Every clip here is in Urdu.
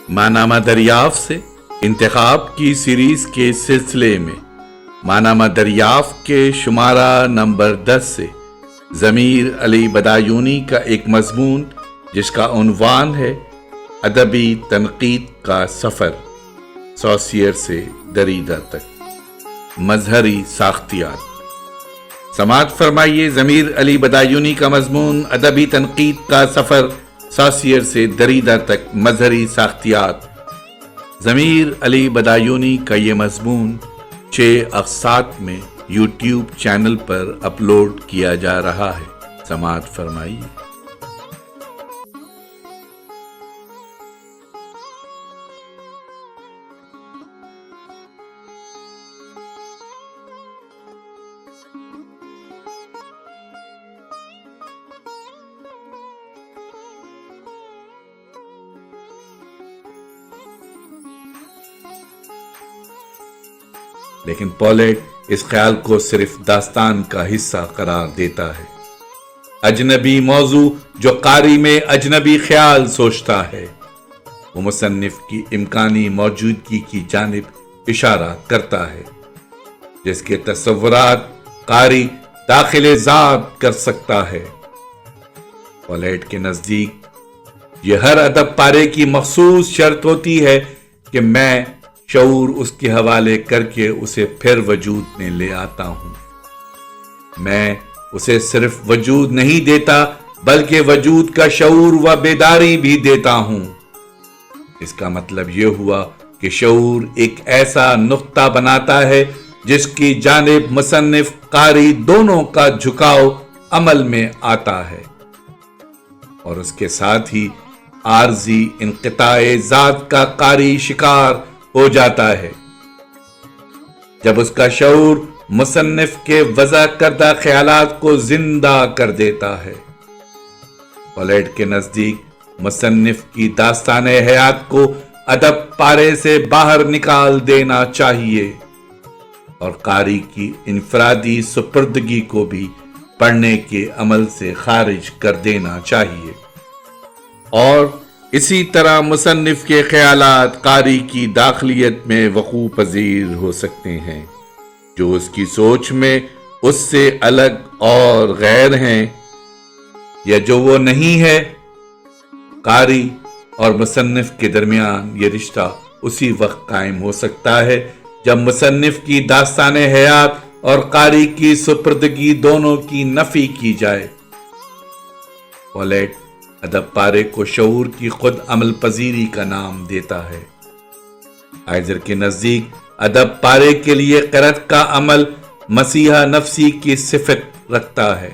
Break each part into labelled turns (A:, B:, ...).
A: ماہنامہ دریافت سے انتخاب کی سیریز کے سلسلے میں ماہنامہ دریافت کے شمارہ نمبر 10 سے ضمیر علی بدایونی کا ایک مضمون جس کا عنوان ہے ادبی تنقید کا سفر، سوسیئر سے دریدہ تک، مظہری ساختیات۔ سماعت فرمائیے ضمیر علی بدایونی کا مضمون ادبی تنقید کا سفر، سوسیئر سے دریدہ تک، مظہری ساختیات۔ ضمیر علی بدایونی کا یہ مضمون 6 اقساط میں یوٹیوب چینل پر اپلوڈ کیا جا رہا ہے۔ سماعت فرمائیے۔ لیکن پولیٹ اس خیال کو صرف داستان کا حصہ قرار دیتا ہے۔ اجنبی موضوع جو قاری میں اجنبی خیال سوچتا ہے، وہ مصنف کی امکانی موجودگی کی جانب اشارہ کرتا ہے، جس کے تصورات قاری داخل ذات کر سکتا ہے۔ پولیٹ کے نزدیک یہ ہر ادب پارے کی مخصوص شرط ہوتی ہے کہ میں شعور اس کے حوالے کر کے اسے پھر وجود میں لے آتا ہوں۔ میں اسے صرف وجود نہیں دیتا بلکہ وجود کا شعور و بیداری بھی دیتا ہوں۔ اس کا مطلب یہ ہوا کہ شعور ایک ایسا نقطہ بناتا ہے جس کی جانب مصنف قاری دونوں کا جھکاؤ عمل میں آتا ہے، اور اس کے ساتھ ہی عارضی انقطاع ذات کا قاری شکار ہو جاتا ہے جب اس کا شعور مصنف کے وضع کردہ خیالات کو زندہ کر دیتا ہے۔ پولیٹ کے نزدیک مصنف کی داستان حیات کو ادب پارے سے باہر نکال دینا چاہیے، اور قاری کی انفرادی سپردگی کو بھی پڑھنے کے عمل سے خارج کر دینا چاہیے، اور اسی طرح مصنف کے خیالات قاری کی داخلیت میں وقوع پذیر ہو سکتے ہیں، جو اس کی سوچ میں اس سے الگ اور غیر ہیں، یا جو وہ نہیں ہے۔ قاری اور مصنف کے درمیان یہ رشتہ اسی وقت قائم ہو سکتا ہے جب مصنف کی داستان حیات اور قاری کی سپردگی دونوں کی نفی کی جائے۔ پولیٹ ادب پارے کو شعور کی خود عمل پذیری کا نام دیتا ہے۔ آئزر کے نزدیک ادب پارے کے لیے قرأت کا عمل مسیحا نفسی کی صفت رکھتا ہے۔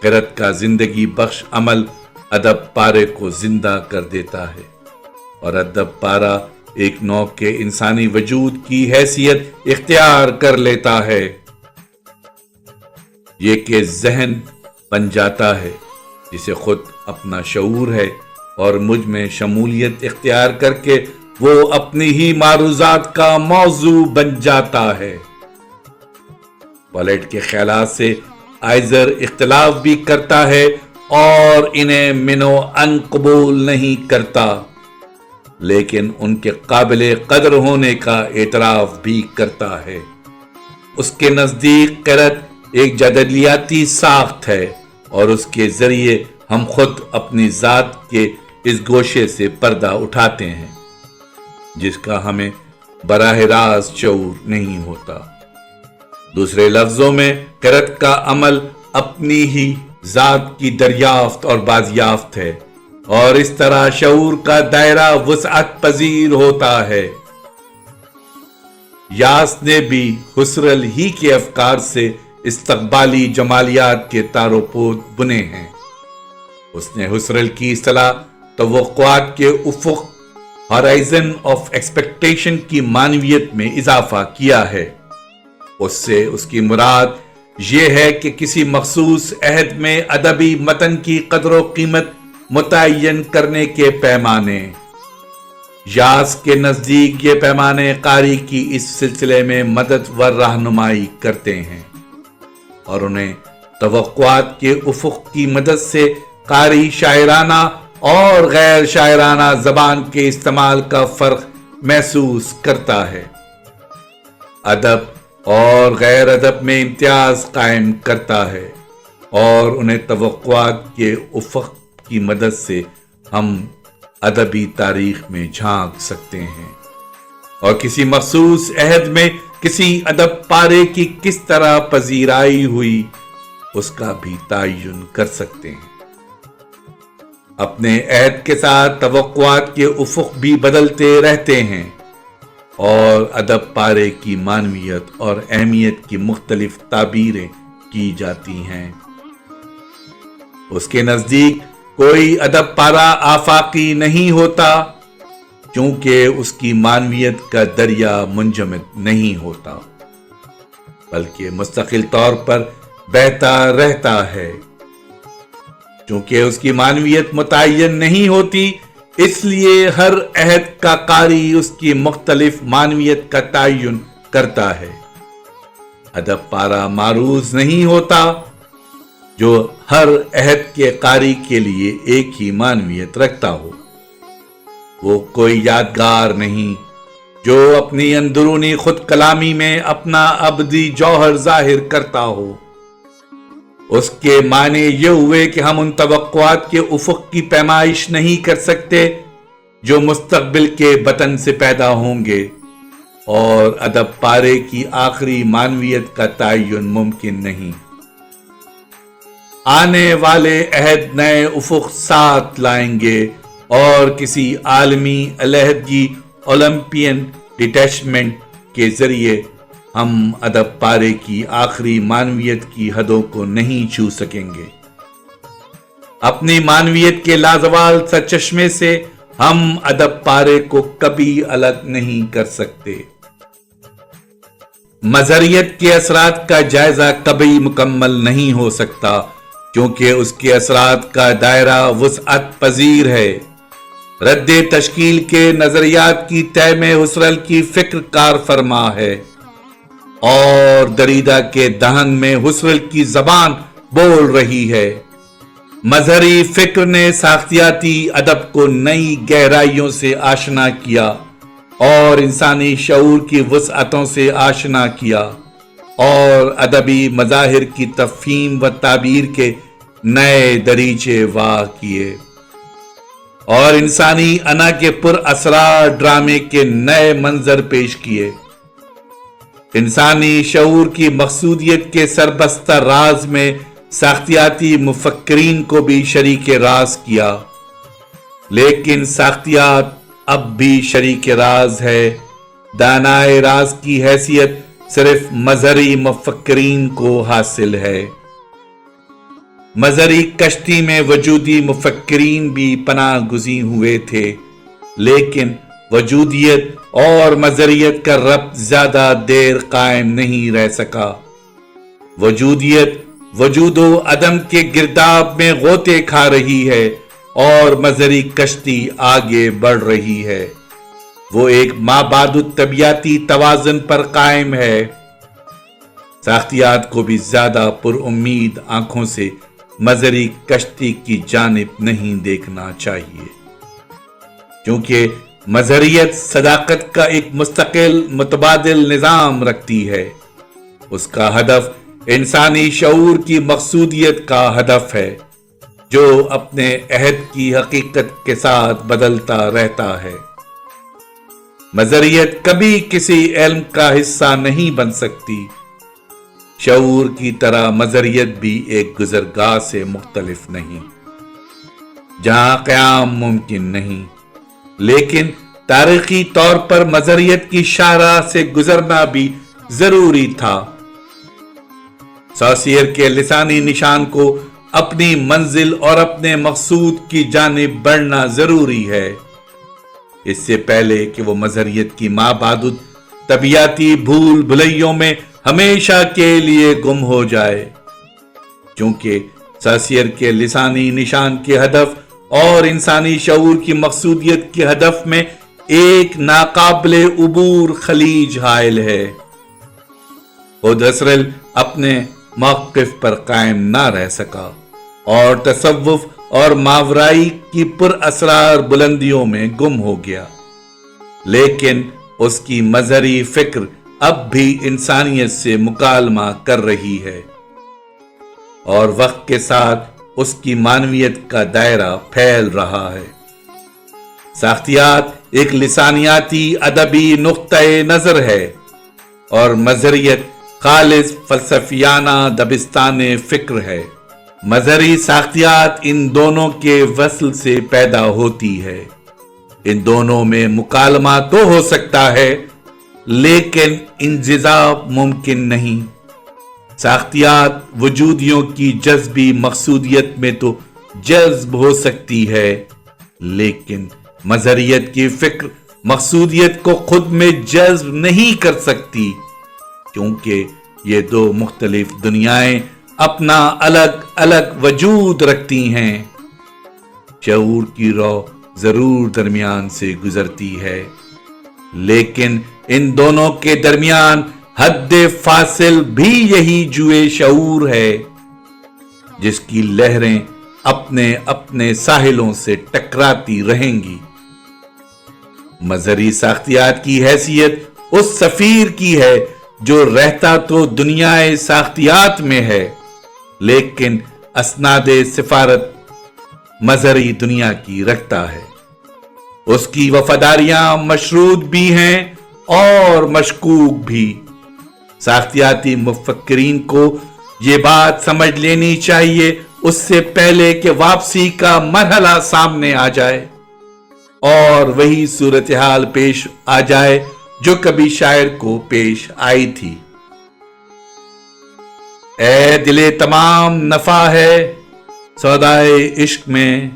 A: قرأت کا زندگی بخش عمل ادب پارے کو زندہ کر دیتا ہے، اور ادب پارہ ایک نوع کے انسانی وجود کی حیثیت اختیار کر لیتا ہے، یہ کہ ذہن بن جاتا ہے جسے خود اپنا شعور ہے، اور مجھ میں شمولیت اختیار کر کے وہ اپنی ہی معروضات کا موضوع بن جاتا ہے۔ پولیٹ کے خیالات سے آئزر اختلاف بھی کرتا ہے اور انہیں منو ان قبول نہیں کرتا، لیکن ان کے قابل قدر ہونے کا اعتراف بھی کرتا ہے۔ اس کے نزدیک قرأت ایک جدلیاتی ساخت ہے، اور اس کے ذریعے ہم خود اپنی ذات کے اس گوشے سے پردہ اٹھاتے ہیں جس کا ہمیں براہ راست شعور نہیں ہوتا۔ دوسرے لفظوں میں قرأت کا عمل اپنی ہی ذات کی دریافت اور بازیافت ہے، اور اس طرح شعور کا دائرہ وسعت پذیر ہوتا ہے۔ یاس نے بھی ہسرل ہی کے افکار سے استقبالی جمالیات کے تاروپود بنے ہیں۔ اس نے ہسرل کی اصطلاح توقعات کے افق، ہورائزن آف ایکسپیکٹیشن کی معنویت میں اضافہ کیا ہے۔ اس سے اس کی مراد یہ ہے کہ کسی مخصوص عہد میں ادبی متن کی قدر و قیمت متعین کرنے کے پیمانے۔ یاس کے نزدیک یہ پیمانے قاری کی اس سلسلے میں مدد و رہنمائی کرتے ہیں، اور انہیں توقعات کے افق کی مدد سے قاری شاعرانہ اور غیر شاعرانہ زبان کے استعمال کا فرق محسوس کرتا ہے، ادب اور غیر ادب میں امتیاز قائم کرتا ہے، اور انہیں توقعات کے افق کی مدد سے ہم ادبی تاریخ میں جھانک سکتے ہیں اور کسی مخصوص عہد میں کسی ادب پارے کی کس طرح پذیرائی ہوئی اس کا بھی تعین کر سکتے ہیں۔ اپنے عہد کے ساتھ توقعات کے افق بھی بدلتے رہتے ہیں اور ادب پارے کی معنویت اور اہمیت کی مختلف تعبیریں کی جاتی ہیں۔ اس کے نزدیک کوئی ادب پارہ آفاقی نہیں ہوتا، کیونکہ اس کی معنویت کا دریا منجمد نہیں ہوتا، بلکہ مستقل طور پر بہتا رہتا ہے۔ چونکہ اس کی معنویت متعین نہیں ہوتی، اس لیے ہر عہد کا قاری اس کی مختلف معنویت کا تعین کرتا ہے۔ ادب پارہ معروض نہیں ہوتا جو ہر عہد کے قاری کے لیے ایک ہی معنویت رکھتا ہو۔ وہ کوئی یادگار نہیں جو اپنی اندرونی خود کلامی میں اپنا ابدی جوہر ظاہر کرتا ہو۔ اس کے معنی یہ ہوئے کہ ہم ان توقعات کے افق کی پیمائش نہیں کر سکتے جو مستقبل کے بطن سے پیدا ہوں گے، اور ادب پارے کی آخری معنویت کا تعین ممکن نہیں۔ آنے والے عہد نئے افق ساتھ لائیں گے اور کسی عالمی علیحدگی اولمپین ڈیٹیچمنٹ کے ذریعے ہم ادب پارے کی آخری معنویت کی حدوں کو نہیں چھو سکیں گے۔ اپنی معنویت کے لازوال سرچشمے سے ہم ادب پارے کو کبھی الگ نہیں کر سکتے۔ مظہریت کے اثرات کا جائزہ کبھی مکمل نہیں ہو سکتا، کیونکہ اس کے اثرات کا دائرہ وسعت پذیر ہے۔ رد تشکیل کے نظریات کی طے میں حسرل کی فکر کار فرما ہے، اور دریدہ کے دہن میں حسرل کی زبان بول رہی ہے۔ مظہری فکر نے ساختیاتی ادب کو نئی گہرائیوں سے آشنا کیا اور انسانی شعور کی وسعتوں سے آشنا کیا، اور ادبی مظاہر کی تفہیم و تعبیر کے نئے دریچے واہ کیے، اور انسانی انا کے پر اسرار ڈرامے کے نئے منظر پیش کیے۔ انسانی شعور کی مقصودیت کے سربستہ راز میں ساختیاتی مفکرین کو بھی شریک راز کیا، لیکن ساختیات اب بھی شریک راز ہے۔ دانائے راز کی حیثیت صرف مظہری مفکرین کو حاصل ہے۔ مظہری کشتی میں وجودی مفکرین بھی پناہ گزین ہوئے تھے، لیکن وجودیت اور مظہریت کا ربط زیادہ دیر قائم نہیں رہ سکا۔ وجودیت وجود و عدم کے گرداب میں غوطے کھا رہی ہے اور مظہری کشتی آگے بڑھ رہی ہے۔ وہ ایک مابعد الطبیعتی توازن پر قائم ہے۔ ساختیات کو بھی زیادہ پر امید آنکھوں سے مظہری کشتی کی جانب نہیں دیکھنا چاہیے، کیونکہ مظہریت صداقت کا ایک مستقل متبادل نظام رکھتی ہے۔ اس کا ہدف انسانی شعور کی مقصودیت کا ہدف ہے، جو اپنے عہد کی حقیقت کے ساتھ بدلتا رہتا ہے۔ مظہریت کبھی کسی علم کا حصہ نہیں بن سکتی۔ شعور کی طرح مظہریت بھی ایک گزرگاہ سے مختلف نہیں، جہاں قیام ممکن نہیں، لیکن تاریخی طور پر مظہریت کی شاہراہ سے گزرنا بھی ضروری تھا۔ سوسیئر کے لسانی نشان کو اپنی منزل اور اپنے مقصود کی جانب بڑھنا ضروری ہے، اس سے پہلے کہ وہ مظہریت کی مابعد طبیعتی بھول بھلیوں میں ہمیشہ کے لیے گم ہو جائے، کیونکہ سوسیئر کے لسانی نشان کے ہدف اور انسانی شعور کی مقصودیت کے ہدف میں ایک ناقابل عبور خلیج حائل ہے۔ خود حسرل اپنے موقف پر قائم نہ رہ سکا اور تصوف اور ماورائی کی پر اسرار بلندیوں میں گم ہو گیا، لیکن اس کی مظہری فکر اب بھی انسانیت سے مکالمہ کر رہی ہے، اور وقت کے ساتھ اس کی معنویت کا دائرہ پھیل رہا ہے۔ ساختیات ایک لسانیاتی ادبی نقطۂ نظر ہے، اور مظہریت خالص فلسفیانہ دبستان فکر ہے۔ مظہری ساختیات ان دونوں کے وصل سے پیدا ہوتی ہے۔ ان دونوں میں مکالمہ تو ہو سکتا ہے، لیکن انجذاب ممکن نہیں۔ ساختیات وجودیوں کی جذبی مقصودیت میں تو جذب ہو سکتی ہے، لیکن مظہریت کی فکر مقصودیت کو خود میں جذب نہیں کر سکتی، کیونکہ یہ دو مختلف دنیایں اپنا الگ الگ وجود رکھتی ہیں۔ شعور کی رو ضرور درمیان سے گزرتی ہے، لیکن ان دونوں کے درمیان حد فاصل بھی یہی جوئے شعور ہے، جس کی لہریں اپنے اپنے ساحلوں سے ٹکراتی رہیں گی۔ مظہری ساختیات کی حیثیت اس سفیر کی ہے جو رہتا تو دنیا ساختیات میں ہے، لیکن اسناد سفارت مظہری دنیا کی رکھتا ہے۔ اس کی وفاداریاں مشروط بھی ہیں اور مشکوک بھی۔ ساختیاتی مفکرین کو یہ بات سمجھ لینی چاہیے اس سے پہلے کہ واپسی کا مرحلہ سامنے آ جائے اور وہی صورتحال پیش آ جائے جو کبھی شاعر کو پیش آئی تھی۔ اے دلے تمام نفع ہے سودائے عشق میں،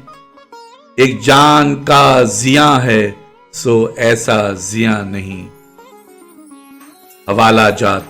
A: ایک جان کا زیاں ہے سو ایسا زیاں نہیں۔ حوالہ جات